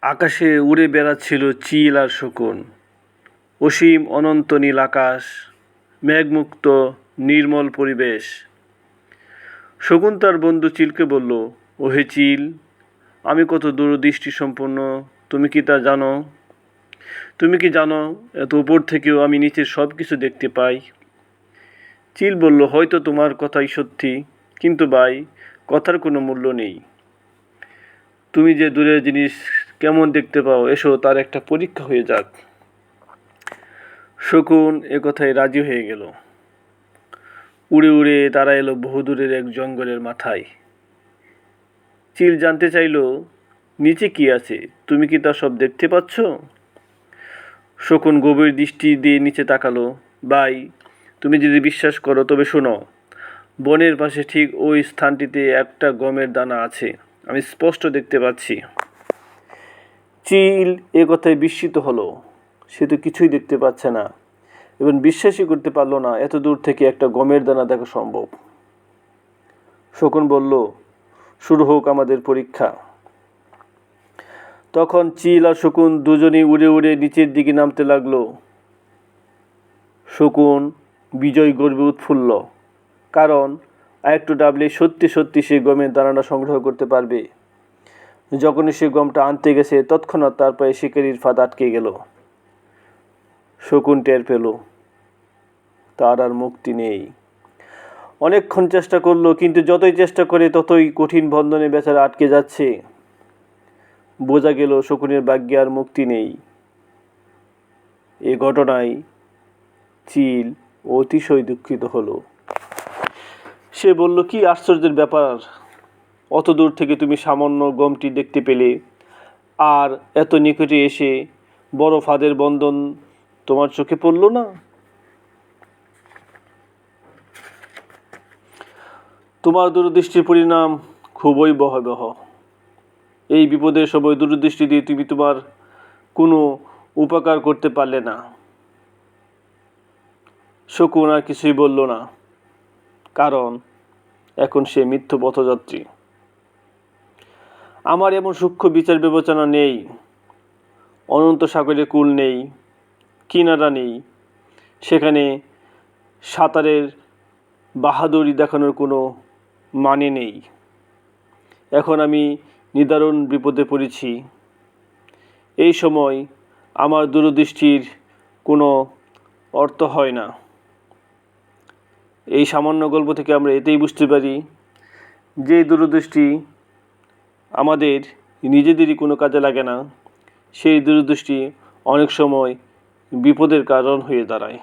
আকাশে উড়ে বেড়াচ্ছিল চিল আর শকুন। অসীম অনন্ত নীল আকাশ, মেঘমুক্ত নির্মল পরিবেশ। শকুন তার বন্ধু চিলকে বলল, ওহে চিল, আমি কত দূরদৃষ্টি সম্পন্ন, তুমি কি তা জানো? তুমি কি জানো এত উপর থেকেও আমি নিচের সব কিছু দেখতে পাই? চিল বলল, হয়তো তোমার কথাই সত্যি, কিন্তু ভাই, কথার কোনো মূল্য নেই। তুমি যে দূরের জিনিস কেমন দেখতে পাও, এসো তার একটা পরীক্ষা হয়ে যাক। শকুন কথায় রাজি হয়ে গেল। উড়ে উড়ে তারা এলো বহুদূরের এক জঙ্গলের মাথায়। চিল জানতে চাইল, নিচে কি আছে, তুমি কি তা সব দেখতে পাচ্ছ? শকুন গভীর দৃষ্টি দিয়ে নিচে তাকালো। ভাই, তুমি যদি বিশ্বাস করো তবে শোনো, বনের পাশে ঠিক ওই স্থানটিতে একটা গমের দানা আছে, আমি স্পষ্ট দেখতে পাচ্ছি। চিল কথায় বিস্মিত হলো। সে তো কিছুই দেখতে পাচ্ছে না এবং বিশ্বাসই করতে পারল না এত দূর থেকে একটা গমের দানা দেখা সম্ভব। শকুন বলল, শুরু হোক আমাদের পরীক্ষা। তখন চিল আর শকুন দুজনেই উড়ে উড়ে নিচের দিকে নামতে লাগলো। শকুন বিজয় গর্বে উৎফুল্ল, কারণ আরেকটু ডাবলে সত্যি সত্যি সে গমের দানাটা সংগ্রহ করতে পারবে। যখনই সে গমটা আনতে গেছে, তৎক্ষণাৎ তার পায়ে শিকারির ফাঁদ আটকে গেল। শকুন টের পেল তার আর মুক্তি নেই। অনেকক্ষণ চেষ্টা করলো, কিন্তু যতই চেষ্টা করে ততই কঠিন বন্ধনে বেচারা আটকে যাচ্ছে। বোঝা গেল শকুনের ভাগ্যে আর মুক্তি নেই। এ ঘটনায় চিল অতিশয় দুঃখিত হলো। সে বলল, কি আশ্চর্যের ব্যাপার, অত দূর থেকে তুমি সামান্য গমটি দেখতে পেলে, আর এত নিকটে এসে বড় ফাঁদের বন্ধন তোমার চোখে পড়ল না? তোমার দূরদৃষ্টির পরিণাম খুবই ভয়াবহ। এই বিপদের সময় দূরদৃষ্টি দিয়ে তুমি তোমার কোনো উপকার করতে পারলে না। শকুন আর কিছুই বলল না, কারণ এখন সে মিথ্য পথযাত্রী। আমার এমন সূক্ষ্ম বিচার বিবেচনা নেই। অনন্ত সাগরে কূল নেই, কিনারা নেই, সেখানে সাঁতারের বাহাদুরি দেখানোর কোনো মানে নেই। এখন আমি নিদারুণ বিপদে পড়েছি। এই সময় আমার দূরদৃষ্টির কোনো অর্থ হয় না। এই সামান্য গল্প থেকে আমরা এতেই বুঝতে পারি যে দূরদৃষ্টি আমাদের নিজেদেরই কোনো কাজে লাগে না, সেই দূরদৃষ্টি অনেক সময় বিপদের কারণ হয়ে দাঁড়ায়।